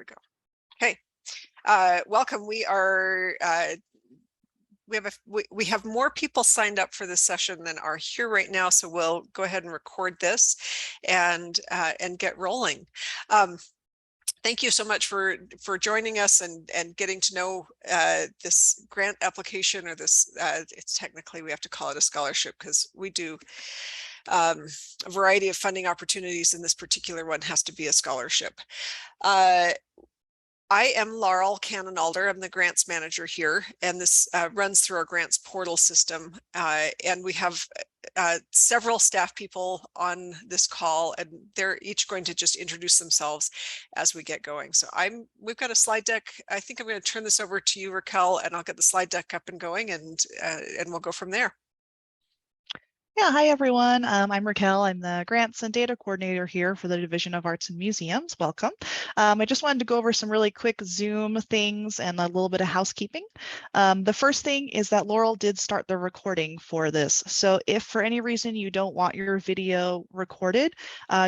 we go. Okay, welcome. We are we have more people signed up for this session than are here right now, so we'll go ahead and record this and get rolling. Thank you so much for joining us and getting to know this grant application, or this it's technically, we have to call it a scholarship because we do a variety of funding opportunities, and this particular one has to be a scholarship. I am Laurel Cannon-Alder. I'm the grants manager here, and this runs through our grants portal system. And we have several staff people on this call, and they're each going to just introduce themselves as we get going. So we've got a slide deck. I think I'm going to turn this over to you, Raquel, and I'll get the slide deck up and going, and we'll go from there. Yeah, hi everyone. I'm Raquel. I'm the Grants and Data Coordinator here for the Division of Arts and Museums. Welcome. I just wanted to go over some really quick Zoom things and a little bit of housekeeping. The first thing is that Laurel did start the recording for this. So if for any reason you don't want your video recorded,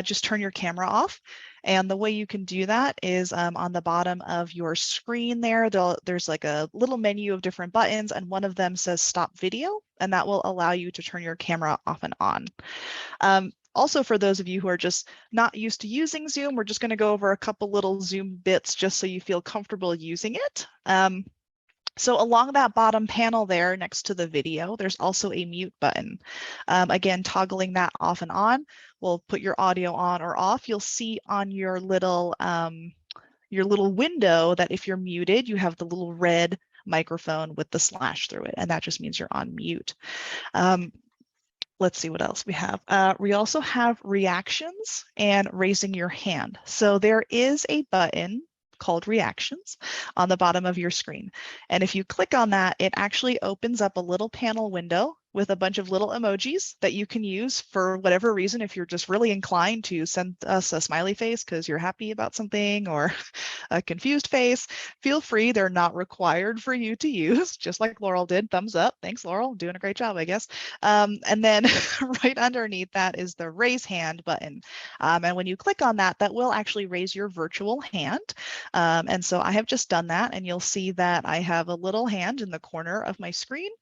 just turn your camera off. And the way you can do that is on the bottom of your screen there's like a little menu of different buttons, and one of them says stop video, and that will allow you to turn your camera off and on. Also, for those of you who are just not used to using Zoom, we're just going to go over a couple little Zoom bits just so you feel comfortable using it. So along that bottom panel there next to the video, there's also a mute button. Again, toggling that off and on will put your audio on or off. You'll see on your little window that if you're muted, you have the little red microphone with the slash through it, and that just means you're on mute. Let's see what else we have. We also have reactions and raising your hand. So there is a button called reactions on the bottom of your screen. And if you click on that, it actually opens up a little panel window with a bunch of little emojis that you can use for whatever reason. If you're just really inclined to send us a smiley face because you're happy about something, or a confused face, feel free. They're not required for you to use, just like Laurel did. Thumbs up. Thanks, Laurel. Doing a great job, I guess. And then right underneath that is the raise hand button. And when you click on that, that will actually raise your virtual hand. And so I have just done that, and you'll see that I have a little hand in the corner of my screen.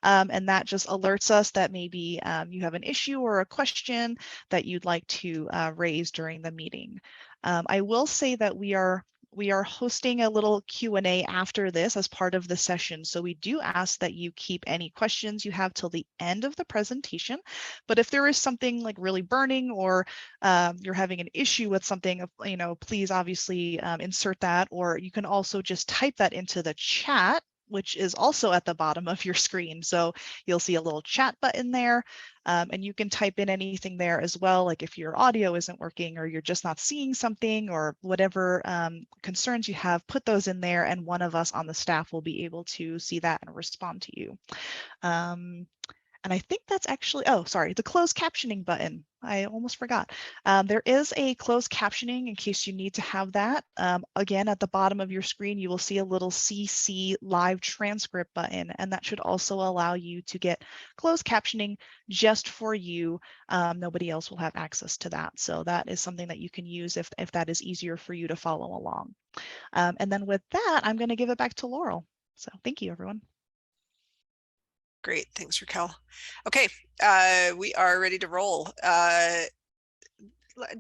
And that just alerts us that maybe you have an issue or a question that you'd like to raise during the meeting. I will say that we are hosting a little Q&A after this as part of the session. So we do ask that you keep any questions you have till the end of the presentation. But if there is something like really burning, or you're having an issue with something, please obviously insert that, or you can also just type that into the chat, which is also at the bottom of your screen. So you'll see a little chat button there, and you can type in anything there as well. Like if your audio isn't working, or you're just not seeing something, or whatever concerns you have, put those in there, and one of us on the staff will be able to see that and respond to you. And I think that's actually, oh, sorry, the closed captioning button. I almost forgot. There is a closed captioning in case you need to have that. Again, at the bottom of your screen, you will see a little CC live transcript button, and that should also allow you to get closed captioning just for you. Nobody else will have access to that. So that is something that you can use if that is easier for you to follow along. And then with that, I'm going to give it back to Laurel. So thank you, everyone. Great, thanks, Raquel. Okay, we are ready to roll. I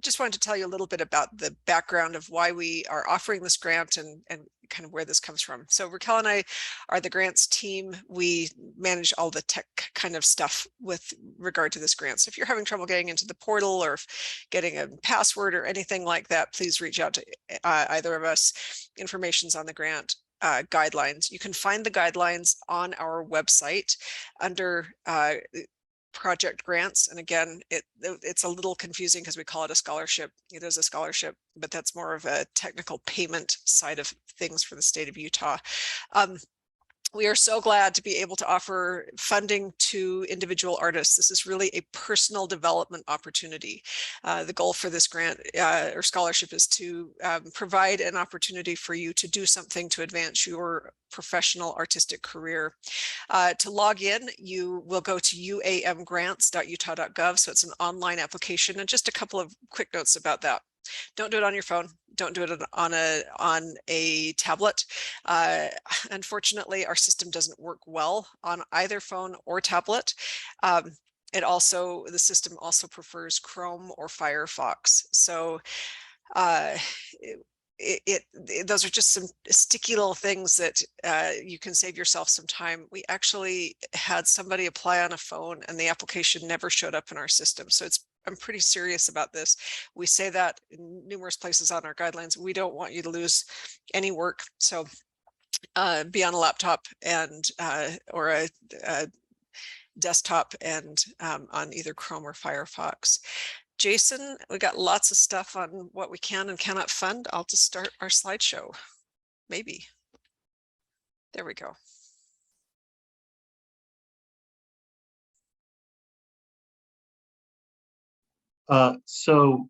just wanted to tell you a little bit about the background of why we are offering this grant and kind of where this comes from. So Raquel and I are the grants team. We manage all the tech kind of stuff with regard to this grant. So if you're having trouble getting into the portal, or getting a password or anything like that, please reach out to either of us. Information's on the grant guidelines. You can find the guidelines on our website under project grants. And again, it's a little confusing because we call it a scholarship. It is a scholarship, but that's more of a technical payment side of things for the state of Utah. We are so glad to be able to offer funding to individual artists. This is really a personal development opportunity. The goal for this grant or scholarship is to provide an opportunity for you to do something to advance your professional artistic career. To log in, you will go to uamgrants.utah.gov. So it's an online application, and just a couple of quick notes about that. Don't do it on your phone. Don't do it on a tablet. Unfortunately, our system doesn't work well on either phone or tablet. The system also prefers Chrome or Firefox. So those are just some sticky little things that you can save yourself some time. We actually had somebody apply on a phone and the application never showed up in our system. So I'm pretty serious about this. We say that in numerous places on our guidelines. We don't want you to lose any work. So be on a laptop and or a desktop and on either Chrome or Firefox. Jason, we got lots of stuff on what we can and cannot fund. I'll just start our slideshow. Maybe. There we go. So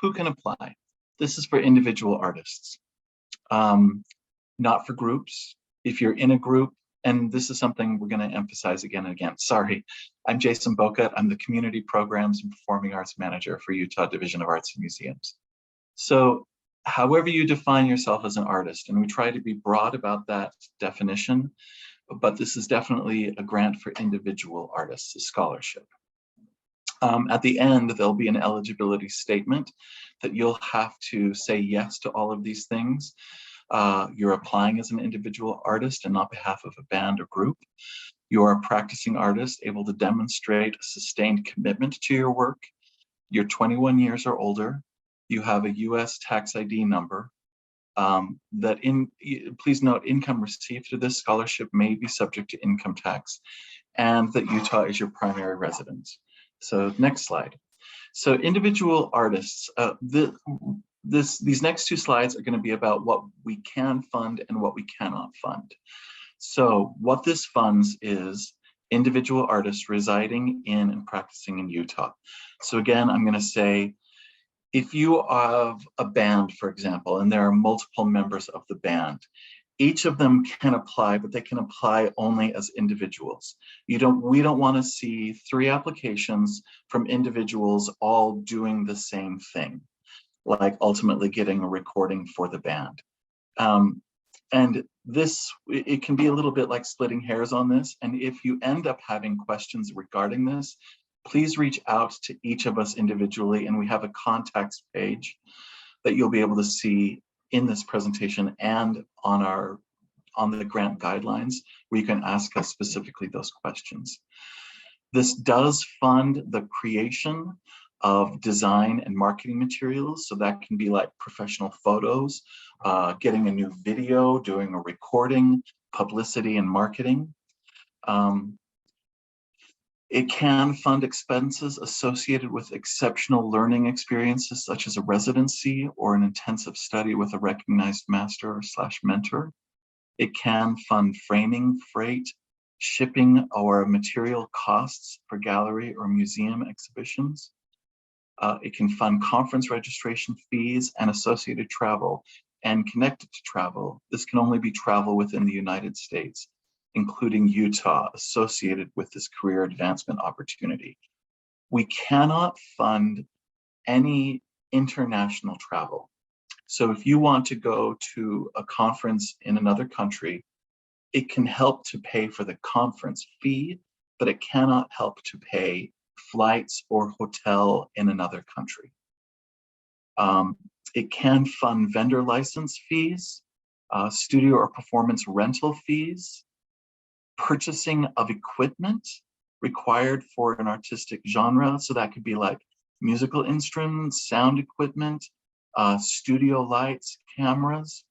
who can apply? This is for individual artists, not for groups. If you're in a group, and this is something we're going to emphasize again and again. Sorry, I'm Jason Bocat. I'm the Community Programs and Performing Arts Manager for Utah Division of Arts and Museums. So however you define yourself as an artist, and we try to be broad about that definition, but this is definitely a grant for individual artists, a scholarship. At the end, there'll be an eligibility statement that you'll have to say yes to all of these things. You're applying as an individual artist and on behalf of a band or group. You're a practicing artist able to demonstrate a sustained commitment to your work. You're 21 years or older. You have a US tax ID number. Please note, income received through this scholarship may be subject to income tax, and that Utah is your primary residence. So next slide. So individual artists, these next two slides are going to be about what we can fund and what we cannot fund. So what this funds is individual artists residing in and practicing in Utah. So again, I'm going to say, if you have a band, for example, and there are multiple members of the band, each of them can apply, but they can apply only as individuals. We don't want to see 3 applications from individuals all doing the same thing, like ultimately getting a recording for the band. And it can be a little bit like splitting hairs on this. And if you end up having questions regarding this, please reach out to each of us individually, and we have a contacts page that you'll be able to see in this presentation and on the grant guidelines, where you can ask us specifically those questions. This does fund the creation of design and marketing materials. So that can be like professional photos, getting a new video, doing a recording, publicity and marketing. It can fund expenses associated with exceptional learning experiences, such as a residency or an intensive study with a recognized master / mentor. It can fund framing, freight, shipping, or material costs for gallery or museum exhibitions. It can fund conference registration fees and associated travel. And connected to travel, this can only be travel within the United States, including Utah, associated with this career advancement opportunity. We cannot fund any international travel. So if you want to go to a conference in another country, it can help to pay for the conference fee, but it cannot help to pay flights or hotel in another country. It can fund vendor license fees, studio or performance rental fees, purchasing of equipment required for an artistic genre. So that could be like musical instruments, sound equipment, studio lights, cameras.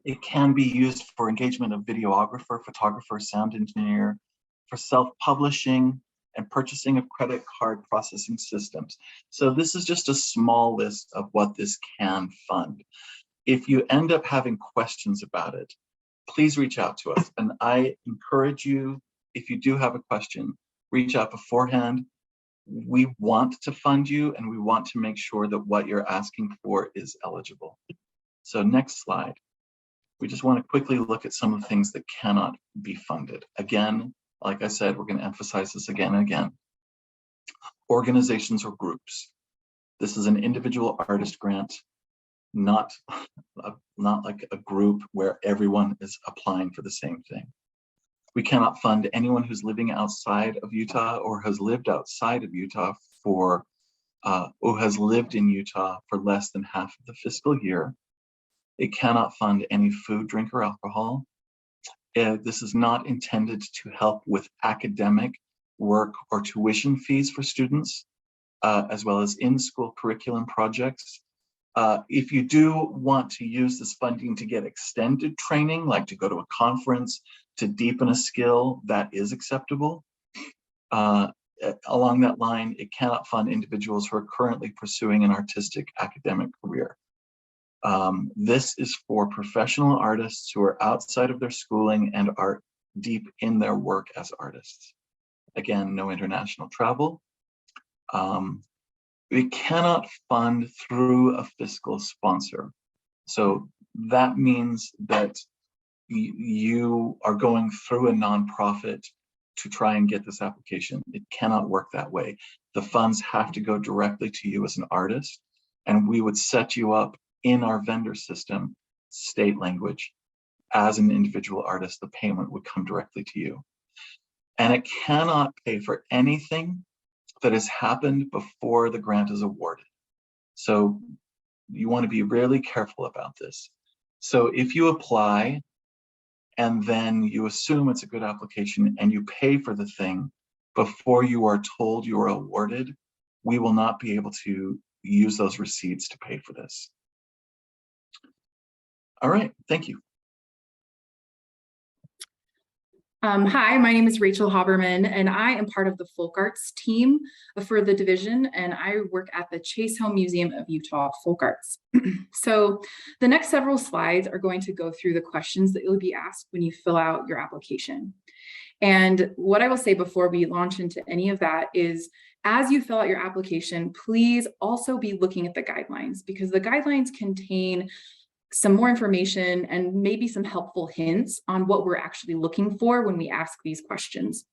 It can be used for engagement of videographer, photographer, sound engineer, for self-publishing and purchasing of credit card processing systems. So this is just a small list of what this can fund. If you end up having questions about it, please reach out to us. And I encourage you, if you do have a question, reach out beforehand. We want to fund you, and we want to make sure that what you're asking for is eligible. So next slide. We just want to quickly look at some of the things that cannot be funded. Again, like I said, we're going to emphasize this again and again. organizations or groups. This is an individual artist grant, not like a group where everyone is applying for the same thing. We cannot fund anyone who's living outside of Utah or has lived outside of Utah or has lived in Utah for less than half of the fiscal year. It cannot fund any food, drink, or alcohol. This is not intended to help with academic work or tuition fees for students, as well as in-school curriculum projects. If you do want to use this funding to get extended training, like to go to a conference, to deepen a skill, that is acceptable. Along that line, it cannot fund individuals who are currently pursuing an artistic academic career. This is for professional artists who are outside of their schooling and are deep in their work as artists. Again, no international travel. We cannot fund through a fiscal sponsor. So that means that you are going through a nonprofit to try and get this application. It cannot work that way. The funds have to go directly to you as an artist, and we would set you up in our vendor system, state language. As an individual artist, the payment would come directly to you. And it cannot pay for anything that has happened before the grant is awarded. So you want to be really careful about this. So if you apply and then you assume it's a good application and you pay for the thing before you are told you are awarded, we will not be able to use those receipts to pay for this. All right, thank you. Hi, my name is Rachel Haberman, and I am part of the Folk Arts team for the division, and I work at the Chase Home Museum of Utah Folk Arts. So the next several slides are going to go through the questions that you'll be asked when you fill out your application. And what I will say before we launch into any of that is, as you fill out your application, please also be looking at the guidelines, because the guidelines contain some more information and maybe some helpful hints on what we're actually looking for when we ask these questions.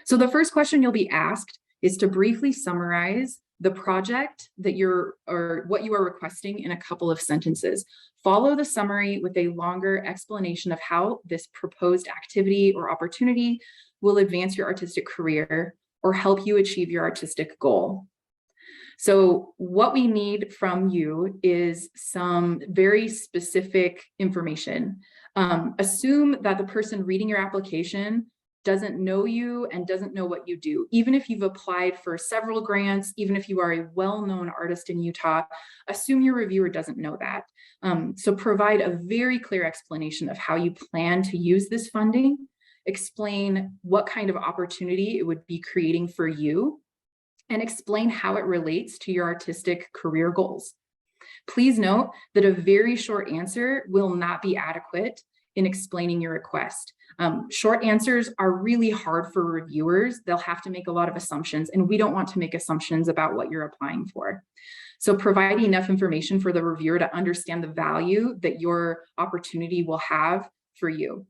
So the first question you'll be asked is to briefly summarize the project that what you are requesting in a couple of sentences. Follow the summary with a longer explanation of how this proposed activity or opportunity will advance your artistic career or help you achieve your artistic goal. So what we need from you is some very specific information. Assume that the person reading your application doesn't know you and doesn't know what you do. Even if you've applied for several grants, even if you are a well-known artist in Utah, assume your reviewer doesn't know that. So provide a very clear explanation of how you plan to use this funding. Explain what kind of opportunity it would be creating for you, and explain how it relates to your artistic career goals. Please note that a very short answer will not be adequate in explaining your request. Short answers are really hard for reviewers. They'll have to make a lot of assumptions, and we don't want to make assumptions about what you're applying for. So provide enough information for the reviewer to understand the value that your opportunity will have for you.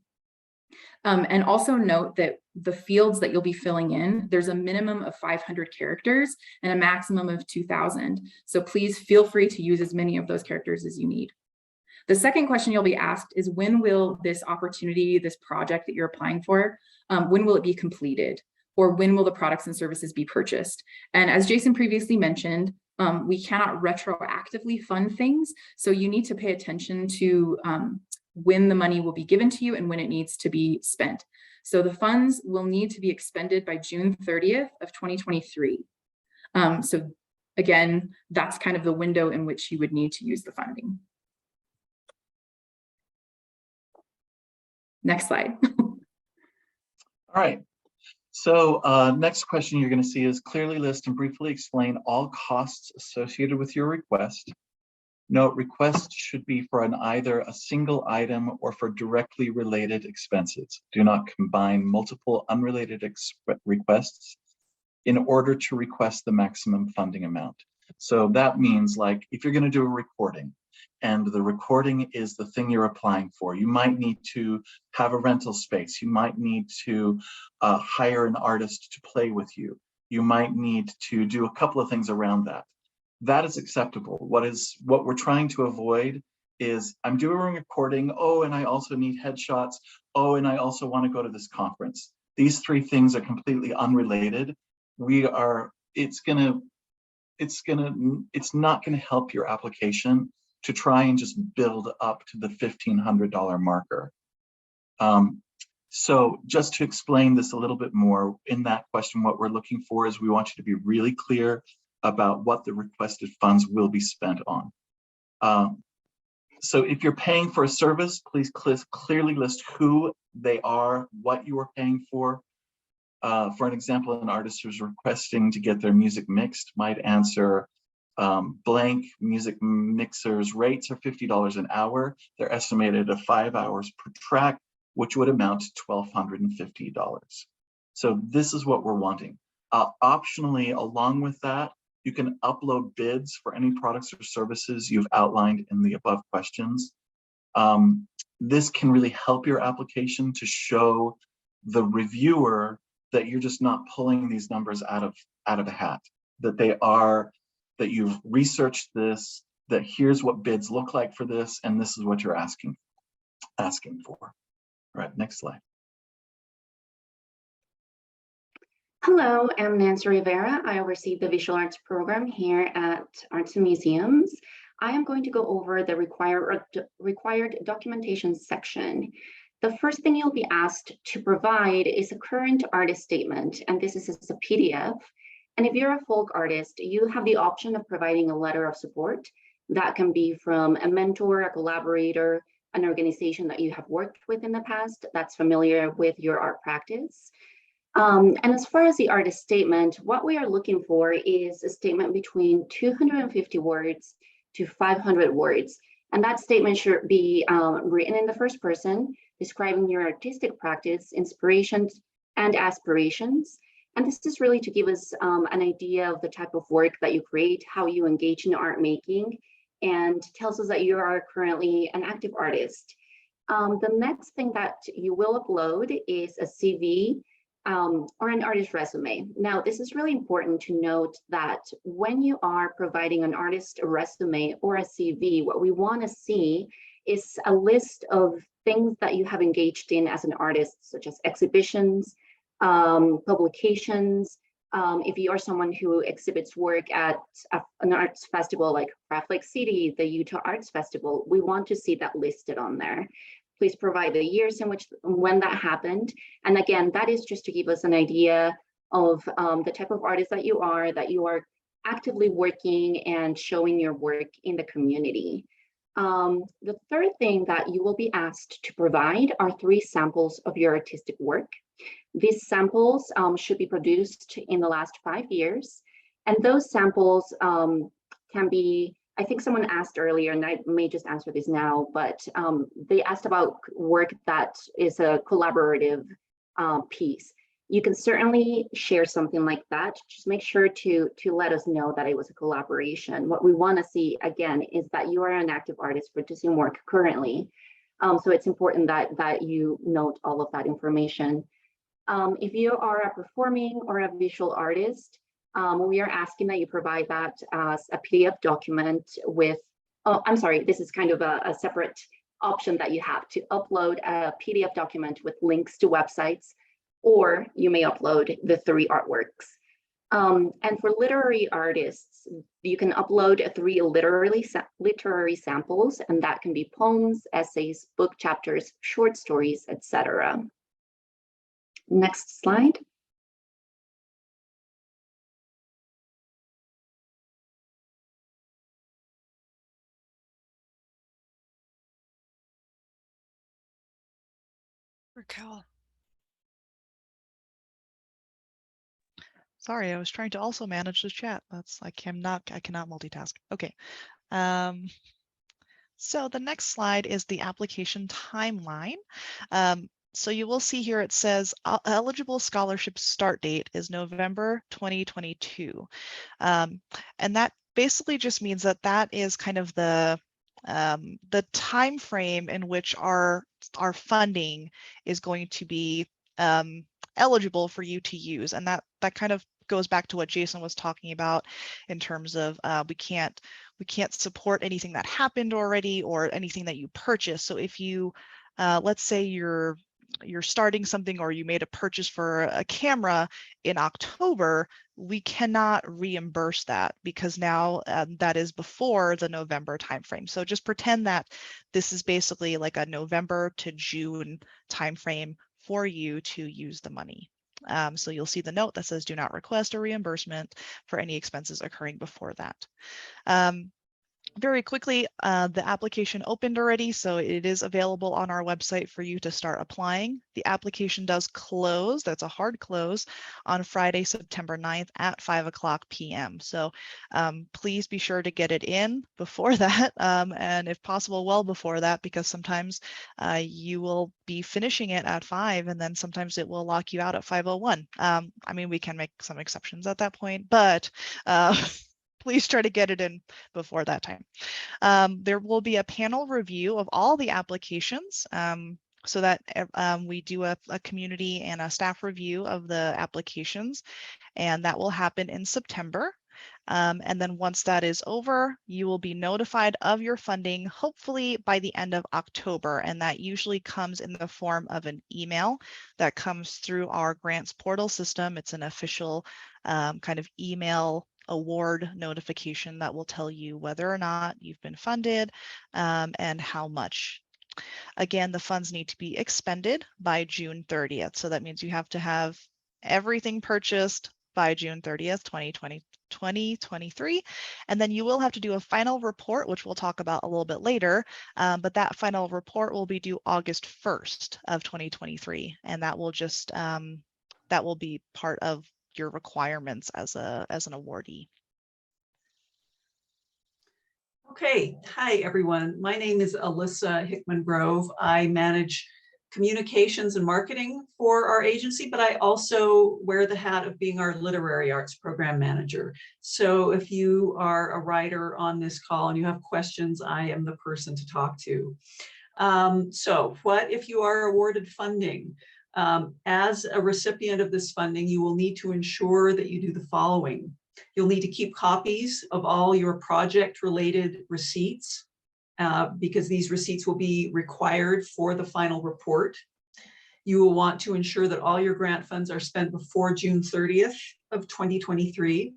And also note that the fields that you'll be filling in, there's a minimum of 500 characters and a maximum of 2,000. So please feel free to use as many of those characters as you need. The second question you'll be asked is, when will this opportunity, this project that you're applying for, when will it be completed? Or when will the products and services be purchased? And as Jason previously mentioned, we cannot retroactively fund things. So you need to pay attention to when the money will be given to you and when it needs to be spent. So the funds will need to be expended by June 30th of 2023. So again, that's kind of the window in which you would need to use the funding. Next slide. All right. So next question you're going to see is, clearly list and briefly explain all costs associated with your request. Note, requests should be for either a single item or for directly related expenses. Do not combine multiple unrelated requests in order to request the maximum funding amount. So that means, like, if you're going to do a recording and the recording is the thing you're applying for, you might need to have a rental space. You might need to hire an artist to play with you. you might need to do a couple of things around that. That is acceptable. What we're trying to avoid is I'm doing a recording, oh, and I also need headshots, oh, and I also want to go to this conference. These three things are completely unrelated. It's not gonna help your application to try and just build up to the $1,500 marker. So just to explain this a little bit more, in that question, what we're looking for is we want you to be really clear about what the requested funds will be spent on. So if you're paying for a service, please clearly list who they are, what you are paying for. For an example, an artist who's requesting to get their music mixed might answer blank music mixers rates are $50 an hour. They're estimated at 5 hours per track, which would amount to $1,250. So this is what we're wanting. Optionally, along with that, you can upload bids for any products or services you've outlined in the above questions. This can really help your application to show the reviewer that you're just not pulling these numbers out of a hat, that you've researched this, that here's what bids look like for this, and this is what you're asking for. All right, next slide. Hello, I'm Nancy Rivera. I oversee the visual arts program here at Arts and Museums. I am going to go over the required documentation section. The first thing you'll be asked to provide is a current artist statement, and this is a PDF. And if you're a folk artist, you have the option of providing a letter of support. That can be from a mentor, a collaborator, an organization that you have worked with in the past that's familiar with your art practice. And as far as the artist statement, what we are looking for is a statement between 250 words to 500 words. And that statement should be written in the first person, describing your artistic practice, inspirations, and aspirations. And this is really to give us an idea of the type of work that you create, how you engage in art making, and tells us that you are currently an active artist. The next thing that you will upload is a CV or an artist resume. Now, this is really important to note that when you are providing an artist resume or a CV, what we want to see is a list of things that you have engaged in as an artist, such as exhibitions, publications. If you are someone who exhibits work at an arts festival like Craft Lake City, the Utah Arts Festival, we want to see that listed on there. Please provide the years in when that happened. And again, that is just to give us an idea of the type of artist that you are actively working and showing your work in the community. The third thing that you will be asked to provide are 3 samples of your artistic work. These samples should be produced in the last 5 years. And those samples can be, I think someone asked earlier, and I may just answer this now, but they asked about work that is a collaborative piece. You can certainly share something like that. Just make sure to let us know that it was a collaboration. What we want to see, again, is that you are an active artist producing work currently. So it's important that you note all of that information. If you are a performing or a visual artist, we are asking that you provide that as a PDF document with, oh, I'm sorry, this is kind of a separate option that you have to upload a PDF document with links to websites, or you may upload the 3 artworks. And for literary artists, you can upload 3 literary samples, and that can be poems, essays, book chapters, short stories, etc. Next slide. Raquel. Sorry, I was trying to also manage the chat. I cannot multitask. Okay. So the next slide is the application timeline. So you will see here it says eligible scholarship start date is November 2022. And that basically just means that is kind of the time frame in which our funding is going to be eligible for you to use. And that kind of goes back to what Jason was talking about in terms of we can't support anything that happened already or anything that you purchased. So if you let's say you're starting something or you made a purchase for a camera in October, we cannot reimburse that because now that is before the November timeframe. So just pretend that this is basically like a November to June timeframe for you to use the money. So you'll see the note that says do not request a reimbursement for any expenses occurring before that. Very quickly, the application opened already, so it is available on our website for you to start applying. The application does close, that's a hard close, on Friday, September 9th at 5:00 p.m. So please be sure to get it in before that, and if possible, well before that, because sometimes you will be finishing it at 5 and then sometimes it will lock you out at 5:01. I mean, we can make some exceptions at that point, but please try to get it in before that time. There will be a panel review of all the applications so that we do a community and a staff review of the applications, and that will happen in September. And then once that is over, you will be notified of your funding, hopefully by the end of October. And that usually comes in the form of an email that comes through our grants portal system. It's an official kind of email award notification that will tell you whether or not you've been funded and how much. Again, the funds need to be expended by June 30th. So that means you have to have everything purchased by June 30th, 2023. And then you will have to do a final report, which we'll talk about a little bit later. But that final report will be due August 1st of 2023. And that will just, that will be part of your requirements as an awardee. Okay, hi everyone. My name is Alyssa Hickman Grove. I manage communications and marketing for our agency, but I also wear the hat of being our literary arts program manager. So if you are a writer on this call and you have questions, I am the person to talk to. So what if you are awarded funding? As a recipient of this funding, you will need to ensure that you do the following. You'll need to keep copies of all your project-related receipts because these receipts will be required for the final report. You will want to ensure that all your grant funds are spent before June 30th of 2023,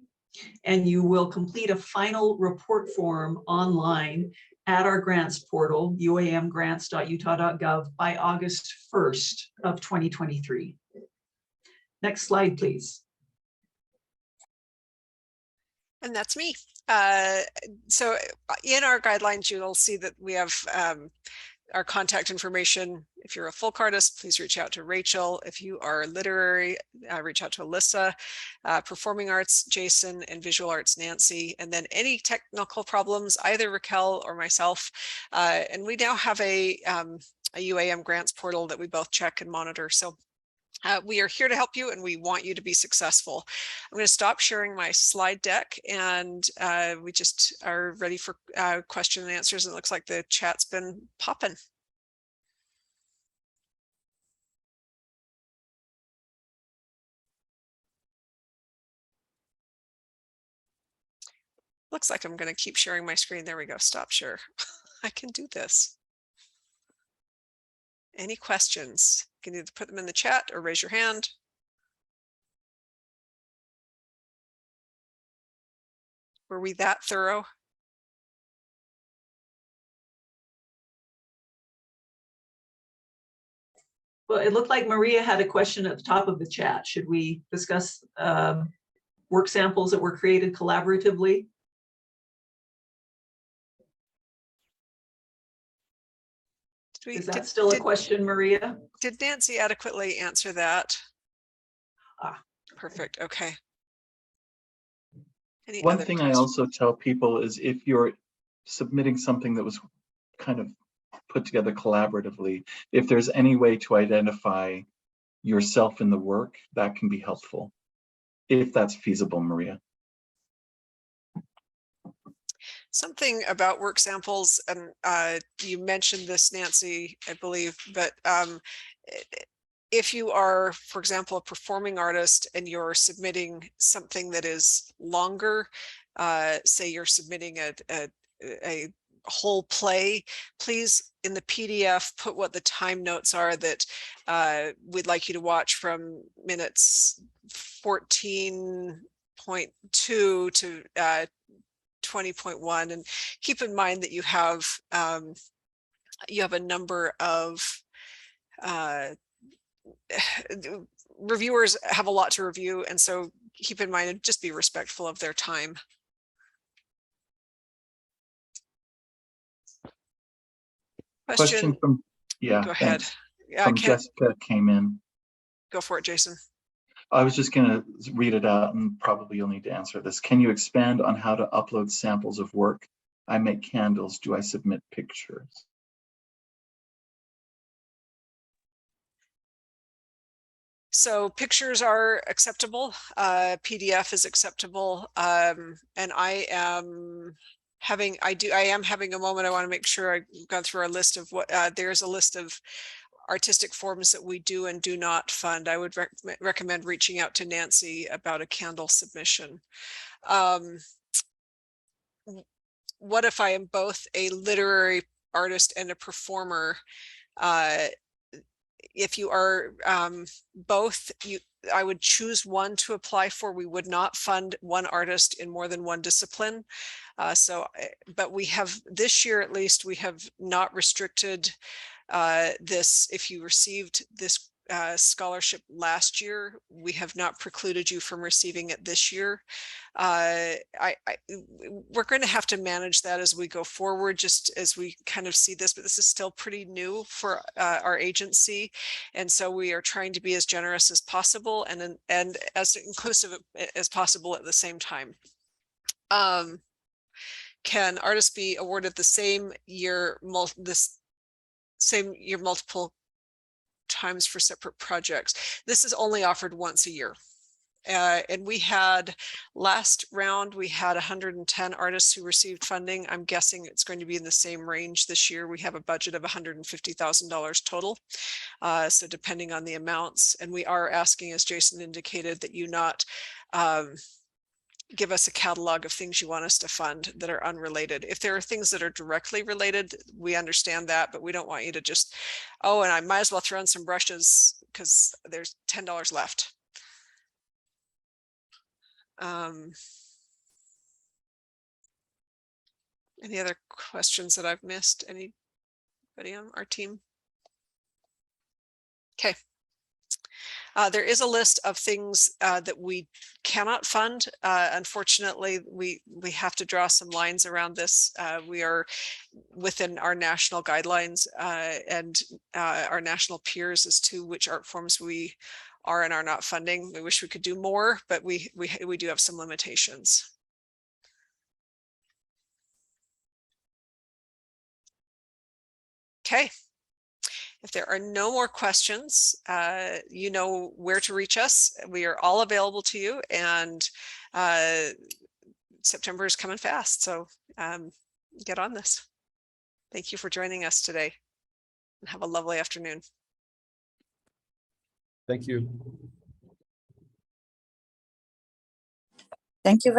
and you will complete a final report form online at our grants portal, uamgrants.utah.gov, by August 1st of 2023. Next slide, please. And that's me. So in our guidelines, you'll see that we have our contact information. If you're a folk artist, please reach out to Rachel. If you are literary, reach out to Alyssa. Performing arts, Jason, and visual arts, Nancy. And then any technical problems, either Raquel or myself. And we now have a UAM grants portal that we both check and monitor. So we are here to help you and we want you to be successful. I'm going to stop sharing my slide deck and we just are ready for question and answers. And it looks like the chat's been popping. Looks like I'm going to keep sharing my screen. There we go. Stop share. I can do this. Any questions? You can either put them in the chat or raise your hand. Were we that thorough? Well, it looked like Maria had a question at the top of the chat. Should we discuss work samples that were created collaboratively? Is that still a question, Maria? Did Nancy adequately answer that? Ah, perfect. Okay. One thing I also tell people is if you're submitting something that was kind of put together collaboratively, if there's any way to identify yourself in the work, that can be helpful, if that's feasible, Maria. Something about work samples, and you mentioned this, Nancy, I believe, but if you are, for example, a performing artist and you're submitting something that is longer, say you're submitting a whole play, please in the PDF put what the time notes are that we'd like you to watch from minutes 14.2 to 20.1, and keep in mind that you have a number of reviewers have a lot to review, and so keep in mind and just be respectful of their time. Question from, yeah, Go ahead. thanks. Yeah, From Jessica came in. Go for it, Jason. I was just going to read it out, and probably you'll need to answer this. Can you expand on how to upload samples of work? I make candles. Do I submit pictures? So pictures are acceptable. PDF is acceptable. And I am having a moment. I want to make sure I've gone through our list of what there's a list of artistic forms that we do and do not fund. I would recommend reaching out to Nancy about a candle submission. What if I am both a literary artist and a performer? If you are both, I would choose one to apply for. We would not fund one artist in more than one discipline. But we have, this year at least, we have not restricted this. If you received this scholarship last year, we have not precluded you from receiving it this year. We're going to have to manage that as we go forward, just as we kind of see this, but this is still pretty new for our agency. And so we are trying to be as generous as possible and as inclusive as possible at the same time. Can artists be awarded the same year, multiple times for separate projects? This is only offered once a year. And we had last round, we had 110 artists who received funding. I'm guessing it's going to be in the same range this year. We have a budget of $150,000 total. So depending on the amounts, and we are asking, as Jason indicated, that you not give us a catalog of things you want us to fund that are unrelated. If there are things that are directly related, we understand that, but we don't want you to just, oh, and I might as well throw in some brushes because there's $10 left. Any other questions that I've missed? Anybody on our team? Okay. There is a list of things that we cannot fund. Unfortunately, we have to draw some lines around this. We are within our national guidelines and our national peers as to which art forms we are and are not funding. We wish we could do more, but we do have some limitations. Okay. If there are no more questions, you know where to reach us. We are all available to you, and September is coming fast, so get on this. Thank you for joining us today, and have a lovely afternoon. Thank you. Thank you.